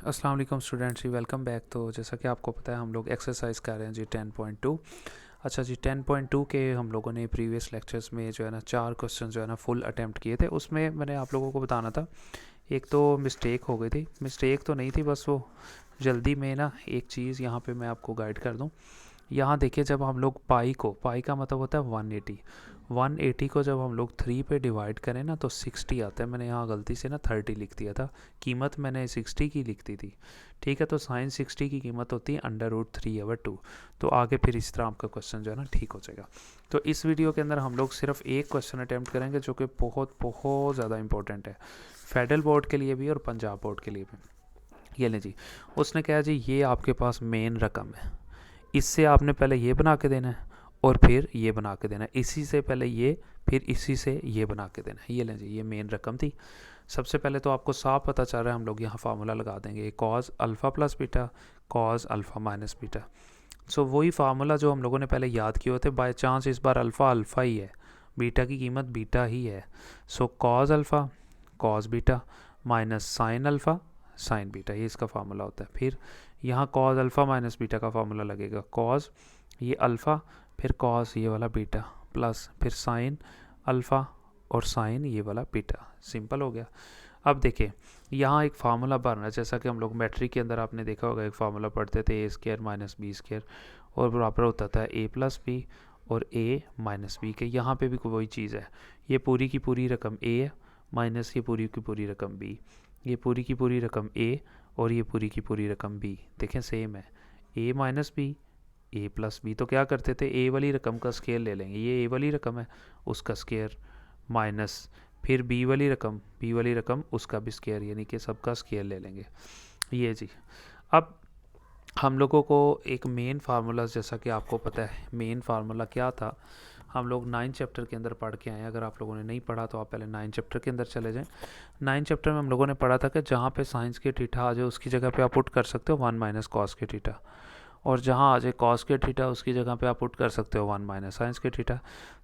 अस्सलाम वालेकुम स्टूडेंट्स जी, welcome back. तो जैसा कि आपको पता है हम लोग एक्सरसाइज कर रहे हैं जी 10.2। अच्छा जी, 10.2 के हम लोगों ने प्रीवियस लेक्चर्स में जो है ना 4 क्वेश्चन जो है ना फुल अटेम्प्ट किए थे। उसमें मैंने आप लोगों को बताना था, एक तो मिस्टेक हो गई थी। मिस्टेक तो नहीं थी, बस वो जल्दी में ना एक चीज़ यहाँ पे मैं आपको गाइड कर दूँ। यहाँ देखिए, जब हम लोग पाई का मतलब होता है 180, 180 को जब हम लोग 3 पे डिवाइड करें ना तो 60 आता है। मैंने यहाँ गलती से ना 30 लिख दिया था, कीमत मैंने 60 की लिख दी थी। ठीक है, तो साइन 60 की कीमत होती है √3/2। तो आगे फिर इस तरह आपका क्वेश्चन जो है ना ठीक हो जाएगा। तो इस वीडियो के अंदर हम लोग सिर्फ एक क्वेश्चन अटैम्प्ट करेंगे जो कि बहुत बहुत ज़्यादा इंपॉर्टेंट है, फेडरल बोर्ड के लिए भी और पंजाब बोर्ड के लिए भी। ये लें जी, उसने कहा जी ये आपके पास मेन रकम है, इससे आपने पहले ये बना के देना है और फिर ये बना के देना है, इसी से पहले ये, फिर इसी से ये बना के देना है। ये लें जी, ये मेन रकम थी। सबसे पहले तो आपको साफ पता चल रहा है, हम लोग यहाँ फार्मूला लगा देंगे cos alpha plus beta, cos alpha minus beta. So वही फार्मूला जो हम लोगों ने पहले याद किए होते। बाय चांस इस बार अल्फ़ा अल्फ़ा ही है, बीटा की कीमत बीटा ही है। So cos alpha cos beta minus sin alpha sin beta, ये इसका फार्मूला होता है। फिर यहाँ कॉज अल्फ़ा माइनस बीटा का फार्मूला लगेगा, कॉज ये अल्फ़ा फिर कॉज ये वाला बीटा प्लस फिर साइन अल्फ़ा और साइन ये वाला बीटा। सिंपल हो गया। अब देखिए, यहाँ एक फार्मूला भरना है, जैसा कि हम लोग मैट्रिक के अंदर आपने देखा होगा, एक फार्मूला पढ़ते थे A² माइनस B² और बराबर होता था A प्लस बी और A माइनस बी के। यहाँ पे भी वही चीज़ है, ये पूरी की पूरी रकम A है माइनस ये पूरी की पूरी रकम B, ये पूरी की पूरी रकम A और ये पूरी की पूरी रकम B। देखें सेम है, A minus B A plus B. तो क्या करते थे, A वाली रकम का स्केयर ले लेंगे, ये A वाली रकम है उसका स्केयर माइनस फिर B वाली रकम उसका भी स्केयर, यानी कि सबका स्केयर ले लेंगे। ये जी, अब हम लोगों को एक मेन फार्मूला, जैसा कि आपको पता है मेन फार्मूला क्या था, हम लोग 9 चैप्टर के अंदर पढ़ के आए हैं। अगर आप लोगों ने नहीं पढ़ा तो आप पहले 9 चैप्टर के अंदर चले जाएं। 9 चैप्टर में हम लोगों ने पढ़ा था कि जहाँ पे साइंस के थीटा आ जाए उसकी जगह पे आप पुट कर सकते हो 1 माइनस कॉस के थीटा, और जहाँ आ जाए कॉस के थीटा उसकी जगह पे आप पुट कर सकते हो 1 माइनस साइंस के थीटा।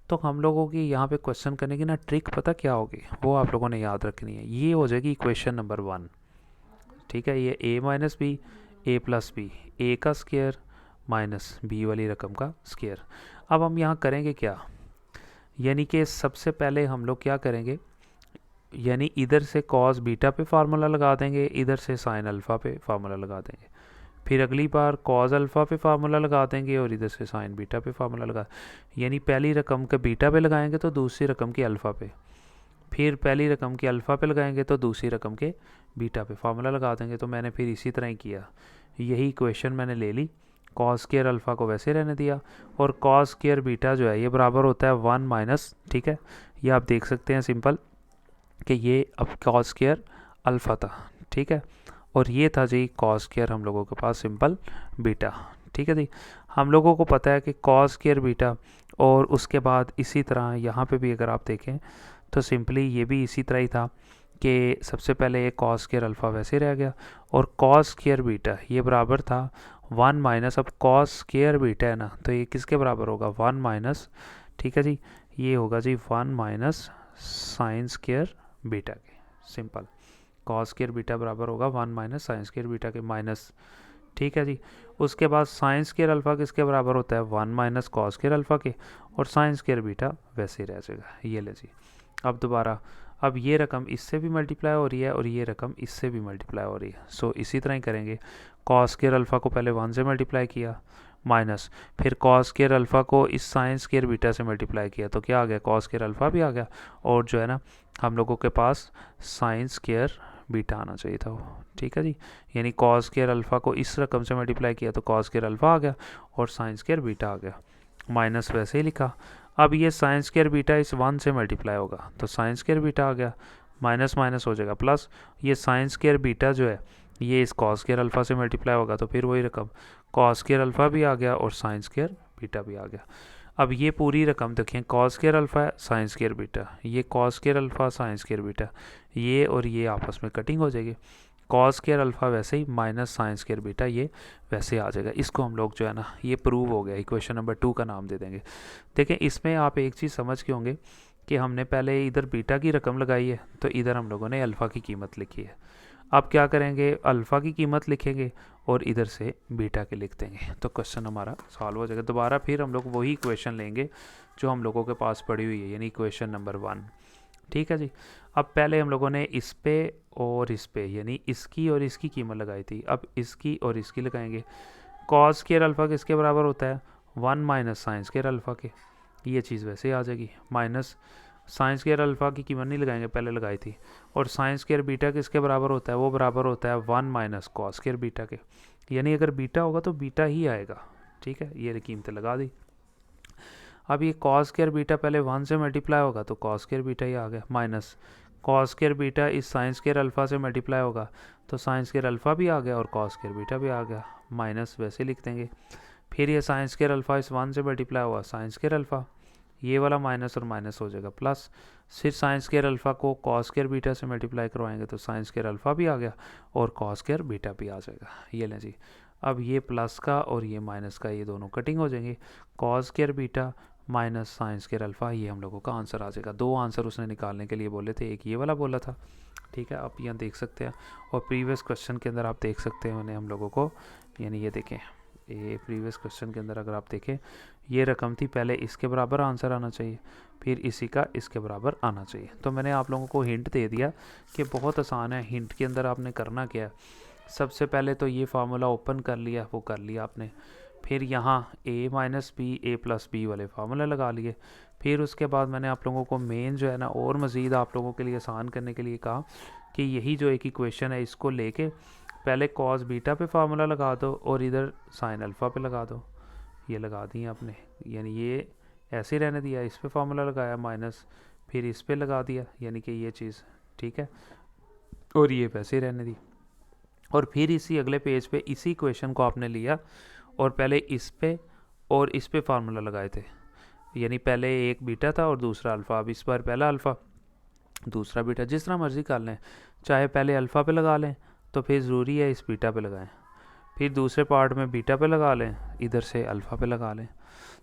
तो हम लोगों की यहाँ पे क्वेश्चन करने की ना ट्रिक पता क्या होगी, वो आप लोगों ने याद रखनी है। ये हो जाएगी इक्वेशन नंबर 1। ठीक है, ये A minus B A plus B, A का स्केयर माइनस B वाली रकम का स्केयर। अब हम यहाँ करेंगे क्या, यानी कि सबसे पहले हम लोग क्या करेंगे, यानी इधर से कॉस बीटा पे फार्मूला लगा देंगे, इधर से साइन अल्फ़ा पे फार्मूला लगा देंगे। फिर अगली बार कॉज अल्फ़ा पे फार्मूला लगा देंगे और इधर से साइन बीटा पे फार्मूला लगा, यानी पहली रकम के बीटा पे लगाएंगे तो दूसरी रकम के अल्फ़ा पे, फिर पहली रकम के अल्फ़ा पे लगाएंगे तो दूसरी रकम के बीटा पे फार्मूला लगा देंगे। तो मैंने फिर इसी तरह ही किया, यही इक्वेशन मैंने ले ली, कॉस स्क्वायर अल्फ़ा को वैसे रहने दिया और कॉस स्क्वायर बीटा जो है ये बराबर होता है 1 माइनस। ठीक है, ये आप देख सकते हैं सिंपल कि ये अब कॉस स्क्वायर अल्फ़ा था। ठीक है, और ये था जी कॉस स्क्वायर हम लोगों के पास सिंपल बीटा। ठीक है जी, हम लोगों को पता है कि कॉस स्क्वायर बीटा, और उसके बाद इसी तरह यहाँ पे भी अगर आप देखें तो सिंपली ये भी इसी तरह ही था कि सबसे पहले ये कॉस स्क्वायर अल्फ़ा वैसे रह गया और कॉस स्क्वायर बीटा ये बराबर था 1 माइनस, अब कॉस स्क्वायर बीटा है ना तो ये किसके बराबर होगा 1 माइनस। ठीक है जी, ये होगा जी 1 माइनस साइन स्क्वायर बीटा के। सिंपल, कॉस स्क्वायर बीटा बराबर होगा 1 माइनस साइन स्क्वायर बीटा के माइनस। ठीक है जी, उसके बाद साइन स्क्वायर अल्फ़ा किसके बराबर होता है 1 माइनस कॉस स्क्वायर अल्फ़ा के, और साइन स्क्वायर बीटा वैसे ही रह जाएगा। ये ले जी, अब दोबारा, अब ये रकम इससे भी मल्टीप्लाई हो रही है और ये रकम इससे भी मल्टीप्लाई हो रही है। सो इसी तरह ही करेंगे, कॉस स्क्वायर अल्फ़ा को पहले 1 से मल्टीप्लाई किया माइनस, फिर कॉस स्क्वायर अल्फ़ा को इस साइन स्क्वायर बीटा से मल्टीप्लाई किया तो क्या आ गया, कॉस स्क्वायर अल्फ़ा भी आ गया, और जो है ना हम लोगों के पास साइन स्क्वायर बीटा आना चाहिए था वो। ठीक है जी, यानी कॉस स्क्वायर अल्फ़ा को इस रकम से मल्टीप्लाई किया तो कॉस स्क्वायर अल्फ़ा आ गया और साइन स्क्वायर बीटा आ गया, माइनस वैसे ही लिखा। अब ये साइन स्क्वायर बीटा इस 1 से मल्टीप्लाई होगा तो साइन स्क्वायर बीटा आ गया, माइनस माइनस हो जाएगा प्लस, ये साइन स्क्वायर बीटा जो है ये इस कॉस स्क्वायर अल्फ़ा से मल्टीप्लाई होगा तो फिर वही रकम कॉस स्क्वायर अल्फ़ा भी आ गया और साइन स्क्वायर बीटा भी आ गया। अब ये पूरी रकम देखें, cos square alpha sin square beta, ये cos square alpha sin square beta, ये और ये आपस में कटिंग हो जाएगी, कॉस स्क्वायर अल्फ़ा वैसे ही माइनस साइन स्क्वायर बीटा ये वैसे आ जाएगा। इसको हम लोग जो है ना ये प्रूव हो गया, इक्वेशन नंबर 2 का नाम दे देंगे। देखें इसमें आप एक चीज़ समझ के होंगे कि हमने पहले इधर बीटा की रकम लगाई है तो इधर हम लोगों ने अल्फ़ा की कीमत लिखी है। अब क्या करेंगे, अल्फ़ा की कीमत लिखेंगे और इधर से बीटा के लिख देंगे, तो क्वेश्चन हमारा सॉल्व हो जाएगा। दोबारा फिर हम लोग वही इक्वेशन लेंगे जो हम लोगों के पास पड़ी हुई है, यानी इक्वेशन नंबर 1। ठीक है जी। अब पहले हम लोगों ने इस पे और इस पे, यानी इसकी और इसकी कीमत लगाई थी, अब इसकी और इसकी लगाएंगे। कॉस स्क्वायर अल्फ़ा किसके बराबर होता है, 1 माइनस साइन स्क्वायर अल्फ़ा के, ये चीज़ वैसे ही आ जाएगी। माइनस साइन स्क्वायर अल्फ़ा की कीमत नहीं लगाएंगे, पहले लगाई थी। और साइन स्क्वायर बीटा किसके बराबर होता है, वो बराबर होता है 1 माइनस कॉस स्क्वायर बीटा के, यानी अगर बीटा होगा तो बीटा ही आएगा। ठीक है, ये कीमतें लगा दी। अब ये कॉस स्क्वायर बीटा पहले 1 से मल्टीप्लाई होगा तो कॉस स्क्वायर बीटा ही आ गया, माइनस कॉस स्क्वायर बीटा इस साइन स्क्वायर अल्फ़ा से मल्टीप्लाई होगा तो साइन स्क्वायर अल्फ़ा भी आ गया और कॉस स्क्वायर बीटा भी आ गया, माइनस वैसे लिख देंगे। फिर ये साइन स्क्वायर अल्फ़ा इस 1 से मल्टीप्लाई हुआ, साइन स्क्वायर अल्फ़ा, ये वाला माइनस और माइनस हो जाएगा प्लस, फिर साइन स्क्वायर अल्फ़ा को कॉस स्क्वायर बीटा से मल्टीप्लाई करवाएंगे तो साइन स्क्वायर अल्फ़ा भी आ गया और कॉस स्क्वायर बीटा भी आ जाएगा। ये लें जी। अब ये प्लस का और ये माइनस का, ये दोनों कटिंग हो जाएंगे, cos square beta minus sine square alpha, ये हम लोगों का आंसर आ जाएगा। 2 आंसर उसने निकालने के लिए बोले थे, एक ये वाला बोला था। ठीक है, आप यहाँ देख सकते हैं, और प्रीवियस क्वेश्चन के अंदर आप देख सकते हैं उन्हें हम लोगों को, यानी ये देखें, ये प्रीवियस क्वेश्चन के अंदर अगर आप देखें, ये रकम थी, पहले इसके बराबर आंसर आना चाहिए, फिर इसी का इसके बराबर आना चाहिए। तो मैंने आप लोगों को हिंट दे दिया कि बहुत आसान है। हिंट के अंदर आपने करना क्या है, सबसे पहले तो ये फार्मूला ओपन कर लिया, वो कर लिया आपने, फिर यहाँ a minus B A plus B वाले फार्मूले लगा लिए। फिर उसके बाद मैंने आप लोगों को मेन जो है ना, और मज़ीद आप लोगों के लिए आसान करने के लिए कहा कि यही जो एक इक्वेशन है इसको लेके पहले कॉस बीटा पे फार्मूला लगा दो और इधर साइन अल्फ़ा पे लगा दो, ये लगा दिए आपने, यानी ये ऐसे ही रहने दिया, इस पे फार्मूला लगाया माइनस, फिर इस पे लगा दिया, यानी कि ये चीज़ ठीक है, और ये वैसे ही रहने दी। और फिर इसी अगले पेज पे इसी इक्वेशन को आपने लिया और पहले इस पे और इस पे फार्मूला लगाए थे, यानी पहले एक बीटा था और दूसरा अल्फ़ा। अब इस बार पहला अल्फ़ा दूसरा बीटा, जिस तरह मर्ज़ी कर लें, चाहे पहले अल्फ़ा पे लगा लें तो फिर ज़रूरी है इस बीटा पे लगाएं, फिर दूसरे पार्ट में बीटा पे लगा लें, इधर से अल्फ़ा पे लगा लें।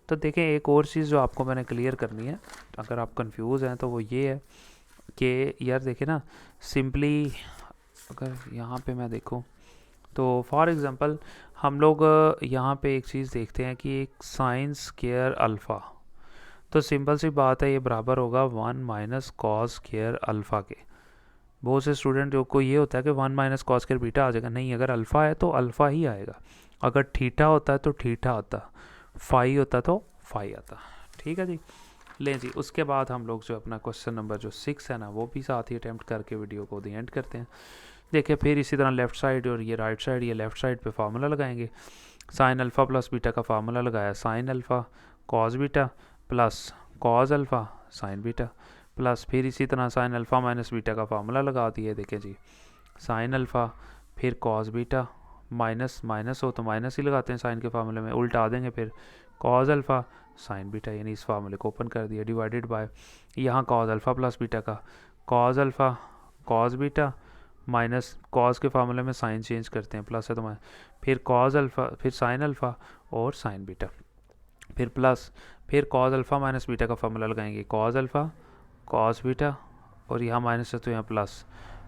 तो देखें, एक और चीज़ जो आपको मैंने क्लियर करनी है, अगर आप कंफ्यूज हैं तो वो ये है कि यार देखें ना, सिंपली अगर यहाँ पे मैं देखूँ तो फॉर एग्ज़ाम्पल हम लोग यहाँ पे एक चीज़ देखते हैं कि एक साइन स्क्वायर अल्फ़ा, तो सिंपल सी बात है ये बराबर होगा 1 माइनस कॉस स्क्वायर अल्फ़ा के। बहुत से स्टूडेंट को ये होता है कि 1 माइनस कॉस स्क्वायर बीटा आ जाएगा, नहीं, अगर अल्फ़ा है तो अल्फ़ा ही आएगा, अगर थीटा होता है तो थीटा आता, फाई होता तो फाई आता। ठीक है जी, लें जी। उसके बाद हम लोग जो अपना क्वेश्चन नंबर जो 6 है ना, वो भी साथ ही अटैम्प्ट करके वीडियो को दी एंड करते हैं। देखिए, फिर इसी तरह लेफ़्ट साइड और ये राइट साइड, ये लेफ़्ट साइड पे फार्मूला लगाएंगे, साइन अल्फ़ा प्लस बीटा का फार्मूला लगाया, sine alpha cos beta plus cos alpha sin beta, plus फिर इसी तरह साइन अल्फ़ा माइनस बीटा का फार्मूला लगा दिए। देखें जी, साइन अल्फ़ा फिर कॉस बीटा, माइनस माइनस हो तो माइनस ही लगाते हैं साइन के फार्मूले में, उल्टा देंगे, फिर कॉस अल्फ़ा साइन बीटा, यानी इस फार्मूले को ओपन कर दिया, डिवाइडेड बाय यहाँ कॉस अल्फ़ा प्लस बीटा का cos alpha cos beta minus cos के फार्मूले में साइन चेंज करते हैं, प्लस है तो फिर कॉस अल्फ़ा फिर साइन अल्फ़ा और साइन बीटा, फिर प्लस फिर कॉस अल्फ़ा माइनस बीटा का फार्मूला लगाएंगे, कॉस अल्फ़ा कॉस बीटा और यहाँ माइनस है तो यहाँ प्लस,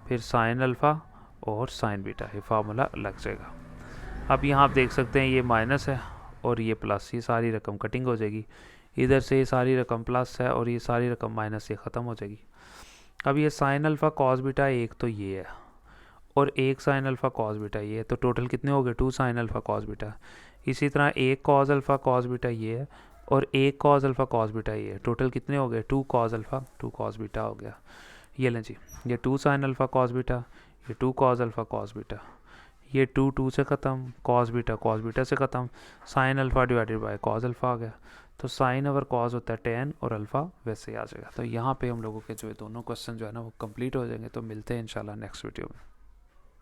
फिर साइन अल्फ़ा और साइन बीटा, ये फार्मूला लग जाएगा। अब यहाँ आप देख सकते हैं ये माइनस है और ये प्लस, ये सारी रकम कटिंग हो जाएगी, इधर से ये सारी रकम प्लस है और ये सारी रकम माइनस से ख़त्म हो जाएगी। अब ये साइन अल्फ़ा कॉस बीटा एक तो ये है और एक साइन अल्फ़ा कॉस बीटा ये है, तो टोटल कितने हो गए, 2 साइन अल्फ़ा कॉस बीटा। इसी तरह एक कॉस अल्फ़ा कॉस बीटा ये है और एक कॉस अल्फ़ा कॉस बीटा ये है, टोटल कितने हो गए, 2 कॉस अल्फ़ा 2 कॉस बीटा हो गया। ये लें जी, ये 2 साइन अल्फ़ा कॉस बीटा, ये 2 कॉस अल्फ़ा कॉस बीटा, ये 2 2 से ख़त्म, कॉस बीटा से ख़त्म, sin alpha divided by cos alpha आ गया। तो साइन ओवर कॉस होता है 10 और अल्फ़ा वैसे ही आ जाएगा। तो यहाँ पे हम लोगों के जो दोनों क्वेश्चन जो है ना वो कंप्लीट हो जाएंगे। तो मिलते हैं इंशाल्लाह नेक्स्ट वीडियो में।